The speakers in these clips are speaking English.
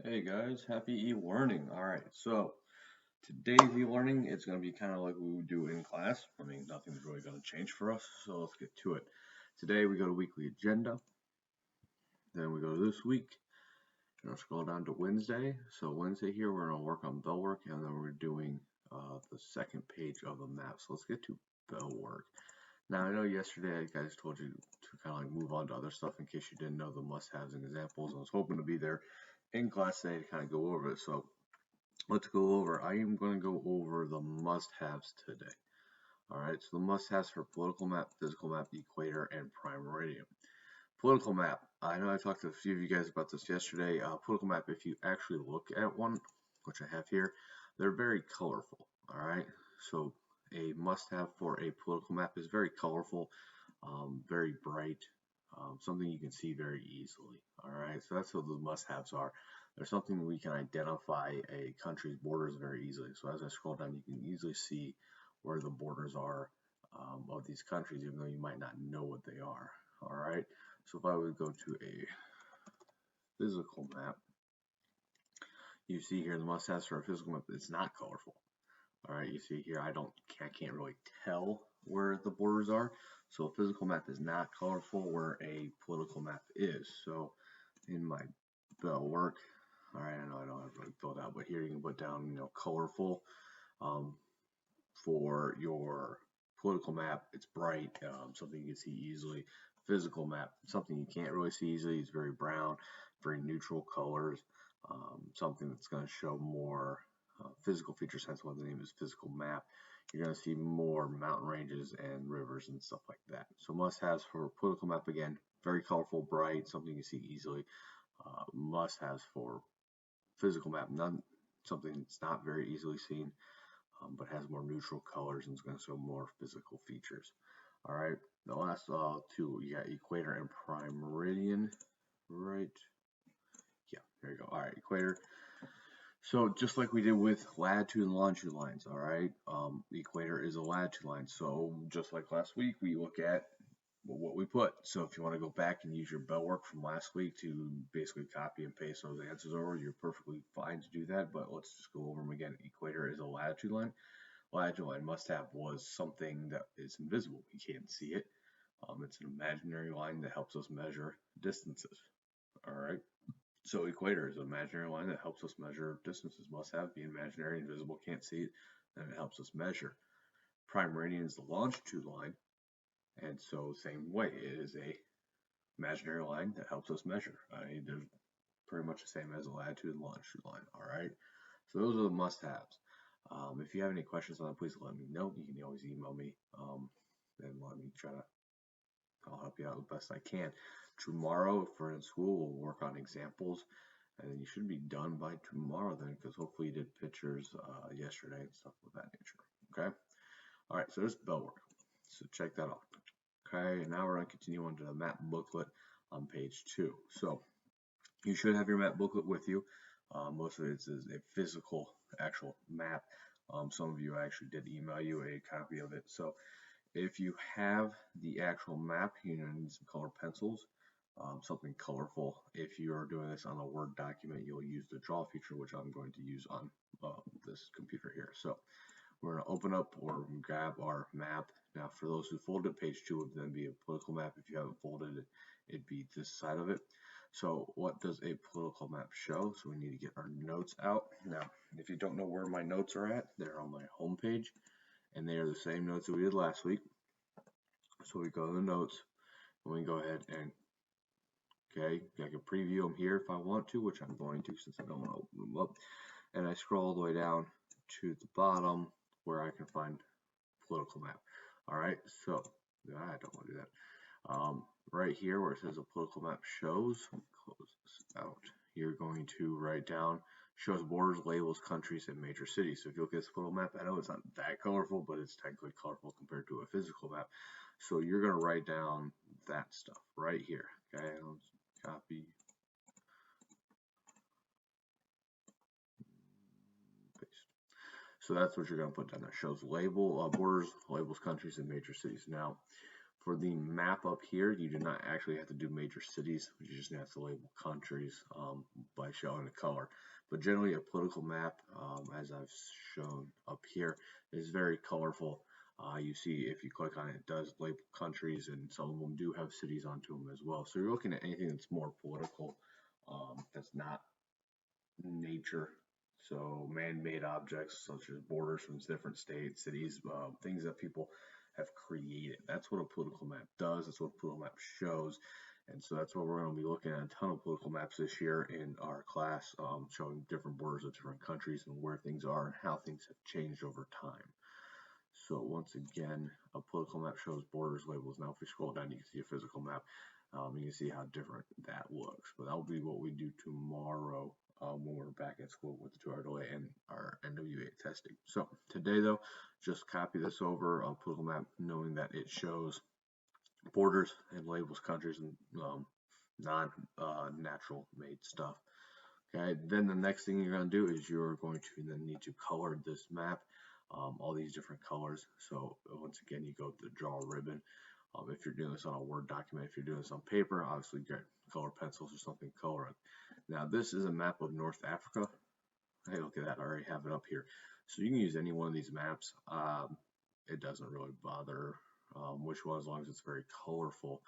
Hey guys, happy e-learning. All right, so today's e-learning is going to be kind of like we would do in class. I mean, nothing's really going to change for us, so let's get to it. Today we go to weekly agenda, then we go to this week, and I'll scroll down to Wednesday. So Wednesday here, we're going to work on bell work, and then we're doing the second page of the map. So let's get to bell work. Now, I know yesterday I guys told you to kind of like move on to other stuff in case you didn't know the must-haves and examples. I was hoping to be there in class today to kind of go over it. So let's go over. I am going to go over the must-haves today. All right, so the must-haves for political map, physical map, equator, and prime meridian. Political map. I know I talked to a few of you guys about this yesterday. Political map, if you actually look at one, which I have here, they're very colorful. All right, so a must-have for a political map is very colorful, very bright, something you can see very easily. All right, so that's what the must-haves are. There's something we can identify a country's borders very easily. So as I scroll down, you can easily see where the borders are of these countries, even though you might not know what they are. All right, so if I would go to a physical map, you see here the must-haves for a physical map. It's not colorful. All right, you see here I can't really tell where the borders are. So a physical map is not colorful where a political map is. So in my bell work, all right, I know I don't have really filled out, but here you can put down colorful for your political map. It's bright, something you can see easily. Physical map, something you can't really see easily. It's very brown, very neutral colors. Something that's going to show more physical features. Hence why the name is physical map. You're going to see more mountain ranges and rivers and stuff like that. So must-haves for political map, again, very colorful, bright, something you see easily. Must-haves for physical map, something that's not very easily seen, but has more neutral colors and is going to show more physical features. All right, the last two, you got equator and prime meridian, right? Yeah, there you go. All right, equator. So just like we did with latitude and longitude lines, all right, the equator is a latitude line. So just like last week, we look at what we put. So if you want to go back and use your bell work from last week to basically copy and paste those answers over, you're perfectly fine to do that. But let's just go over them again. Equator is a latitude line. Latitude line must-have was something that is invisible. You can't see it. It's an imaginary line that helps us measure distances. All right. So equator is an imaginary line that helps us measure distances. Must-have, be imaginary, invisible, can't see it, and it helps us measure. Prime meridian is the longitude line, and so same way, it is a imaginary line that helps us measure. They're pretty much the same as a latitude and longitude line. All right. So those are the must-haves. If you have any questions on that, please let me know. You can always email me and let me try to. I'll help you out the best I can. Tomorrow, if we're in school, we'll work on examples, and then you should be done by tomorrow then, because hopefully you did pictures yesterday and stuff of that nature. Okay. All right. So this is bell work. So check that out. Okay. And now we're going to continue on to the map booklet on page 2. So you should have your map booklet with you. Most of it is a physical actual map. Some of you actually did email you a copy of it. So if you have the actual map, you need some colored pencils, something colorful. If you are doing this on a Word document, you'll use the draw feature, which I'm going to use on this computer here. So we're going to open up or grab our map. Now, for those who folded, page 2 would then be a political map. If you haven't folded it, it'd be this side of it. So what does a political map show? So we need to get our notes out. Now, if you don't know where my notes are at, they're on my home page, and they are the same notes that we did last week. So we go to the notes, and we can go ahead and, okay, I can preview them here if I want to, which I'm going to since I don't want to open them up. And I scroll all the way down to the bottom where I can find political map. All right, so I don't want to do that. Right here where it says a political map shows, let me close this out. You're going to write down shows borders, labels, countries, and major cities. So if you look at this political map, I know it's not that colorful, but it's technically colorful compared to a physical map. So you're going to write down that stuff right here. Okay, let's copy. Paste. So that's what you're going to put down there. Shows label, borders, labels, countries, and major cities. Now, For the map up here, you do not actually have to do major cities. You just have to label countries by showing the color. But generally, a political map, as I've shown up here, is very colorful. You see, if you click on it, it does label countries, and some of them do have cities onto them as well. So you're looking at anything that's more political, that's not nature. So man-made objects such as borders from different states, cities, things that people have created. That's what a political map does. That's what a political map shows. And so that's what we're going to be looking at, a ton of political maps this year in our class, showing different borders of different countries and where things are and how things have changed over time. So once again, a political map shows borders, labels. Now if we scroll down, you can see a physical map. You can see how different that looks. But that'll be what we do tomorrow when we're back at school with the 2-hour delay and our NWA testing. So today though, just copy this over a political map, knowing that it shows borders and labels countries and non-natural made stuff. Okay, then the next thing you're going to do is you're going to then need to color this map, all these different colors. So once again, you go to the draw ribbon. If you're doing this on a Word document, if you're doing this on paper, obviously get color pencils or something, color it. Now this is a map of North Africa. Hey, look at that, I already have it up here. So you can use any one of these maps. It doesn't really bother which one, as long as it's very colorful.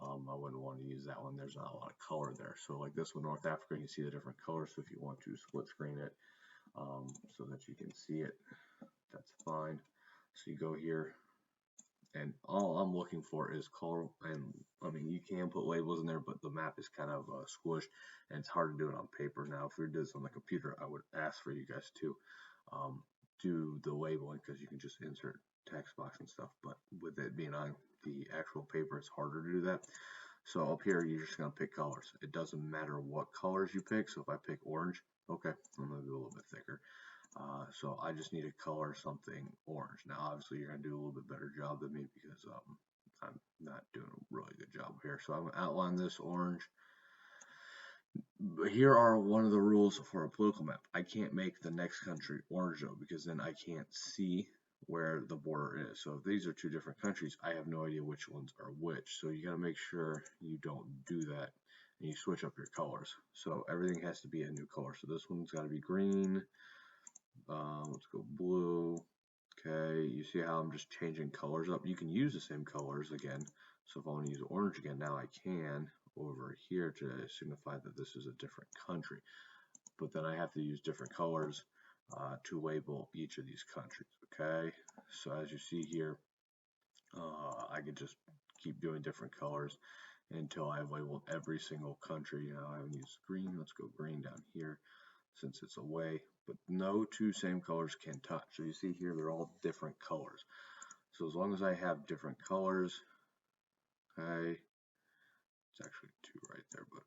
I wouldn't want to use that one. There's not a lot of color there. So like this one, North Africa, you see the different colors. So if you want to split screen it so that you can see it, that's fine. So you go here, and all I'm looking for is color. And I mean, you can put labels in there, but the map is kind of squished, and it's hard to do it on paper. Now, if we did this on the computer, I would ask for you guys to do the labeling, because you can just insert text box and stuff. But with it being on the actual paper, it's harder to do that. So up here, you're just going to pick colors. It doesn't matter what colors you pick. So if I pick orange, okay, I'm going to do a little bit thicker. So I just need to color something orange. Now, obviously, you're going to do a little bit better job than me, because I'm not doing a really good job here. So I'm going to outline this orange. But here are one of the rules for a political map. I can't make the next country orange though, because then I can't see where the border is. So if these are two different countries, I have no idea which ones are which. So you got to make sure you don't do that, and you switch up your colors. So everything has to be a new color. So this one's got to be green. Let's go blue. Okay, you see how I'm just changing colors up? You can use the same colors again. So if I want to use orange again, now I can over here to signify that this is a different country. But then I have to use different colors to label each of these countries. Okay, so as you see here, I could just keep doing different colors until I've labeled every single country. You know, I haven't used green. Let's go green down here, since it's away. But no two same colors can touch. So you see here, they're all different colors. So as long as I have different colors, okay, it's actually two right there, but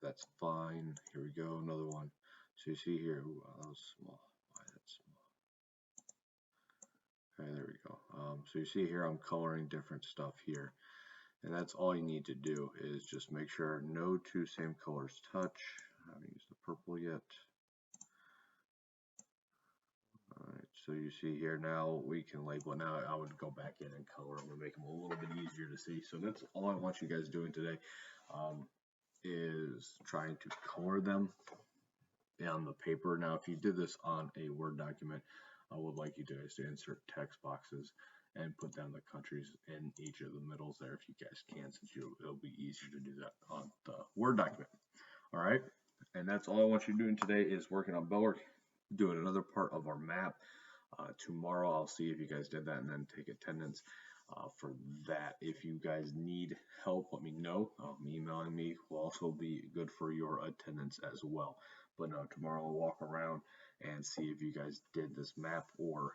that's fine. Here we go, another one. So you see here, ooh, that was small. Why that's small? Okay, there we go. So you see here, I'm coloring different stuff here, and that's all you need to do is just make sure no two same colors touch. I haven't used the purple yet. Alright, so you see here, now we can label it. Now I would go back in and color them and make them a little bit easier to see. So that's all I want you guys doing today, is trying to color them on the paper. Now if you did this on a Word document, I would like you guys to insert text boxes and put down the countries in each of the middles there if you guys can, since it'll be easier to do that on the Word document. Alright, and that's all I want you doing today, is working on bell work, doing another part of our map. Tomorrow I'll see if you guys did that, and then take attendance for that. If you guys need help, let me know. Emailing me will also be good for your attendance as well. But no, tomorrow I'll walk around and see if you guys did this map or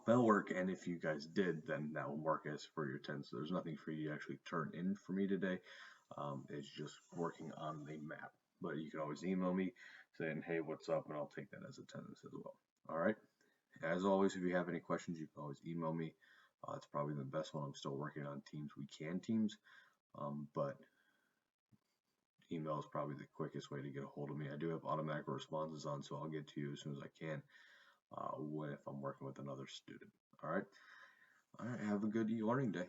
bell work, and if you guys did, then that will mark as for your attendance. So there's nothing for you to actually turn in for me today. It's just working on the map. But you can always email me saying, hey, what's up, and I'll take that as attendance as well. All right. As always, if you have any questions, you can always email me. It's probably the best one. I'm still working on Teams. We can Teams, but email is probably the quickest way to get a hold of me. I do have automatic responses on, so I'll get to you as soon as I can if I'm working with another student. All right. All right, have a good learning day.